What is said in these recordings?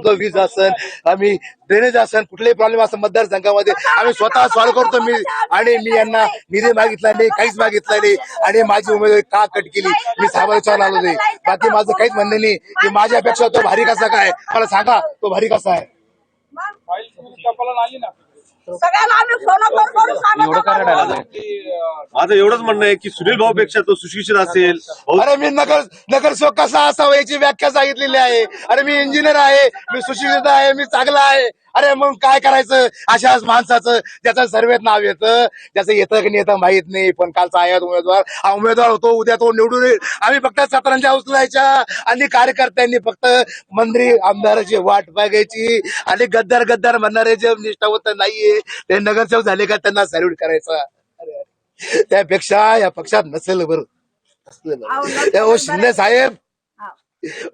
करतो. वीज असन, आम्ही ड्रेनेज असन, कुठलेही प्रॉब्लेम असेल मतदारसंघामध्ये आम्ही स्वतः सॉल्व्ह करतो. मी यांना निधी मागितला नाही, काहीच मागितलं नाही. आणि माझी उमेदवारी का कट केली मी साहेबांना विचारून आलो नाही. बाकी माझं काहीच म्हणणं नाही की माझ्यापेक्षा तो भारी कसा काय, मला सांगा तो भारी कसा आहे. माझं एवढंच म्हणणं आहे की सुनील भाऊ पेक्षा तो सुशिक्षित असेल. अरे मी नगरसेवक कसा असावा याची व्याख्या सांगितलेली आहे. अरे मी इंजिनियर आहे, मी सुशिक्षित आहे, मी चांगला आहे. अरे मग काय करायचं अशाच माणसाचं ज्याचं सर्वेत नाव येतं, ज्याचं येतं की नाही येतं माहित नाही. पण कालचा आहे उमेदवार, हा उमेदवार होतो, उद्या तो निवडून येईल. आम्ही फक्त सतरंजा उचलायच्या आणि कार्यकर्त्यांनी फक्त मंत्री आमदाराची वाट बघायची. आणि गद्दार गद्दार म्हणणारे जे निष्ठावंत नाहीये ते नगरसेवक झाले का त्यांना सॅल्यूट करायचा. त्यापेक्षा या पक्षात नसेल बरं. शिंदे साहेब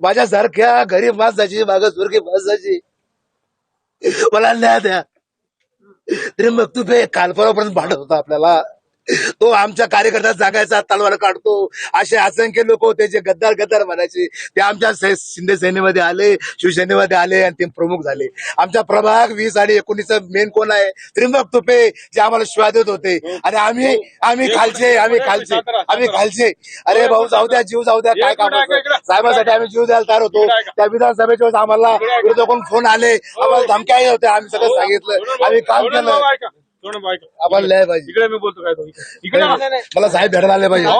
माझ्यासारख्या गरीब माणसाची मागासवर्गीय माणसाची मला न्याय द्या. तरी मग तू काल परवापर्यंत भांडत होता आपल्याला. तो आमच्या कार्यकर्त्यात जागायचा तलवार काढतो. असे असंख्य लोक होते जे गद्दार गद्दार म्हणायचे. ते आमच्या शिंदे सेनेमध्ये आले, शिवसेनेमध्ये आले आणि ते प्रमुख झाले. आमच्या प्रभाग 20 आणि 19 मेन कोण आहे, त्रिंबक तुपे, जे आम्हाला शिवाय देत होते. आणि आम्ही खालचे. अरे भाऊ जाऊ द्या, जीव जाऊ द्या, काय कामाचं. साहेबांसाठी आम्ही जीव द्यायला तयार होतो. त्या विधानसभेच्या वेळेस आम्हाला विरोधकांकडून फोन आले, आम्हाला धमक्या होत्या. आम्ही सगळं सांगितलं, आम्ही काम केलं. आम्हाला न्याय पाहिजे. इकडे मी बोलतो काय मला साहेब भेटायला आले पाहिजे.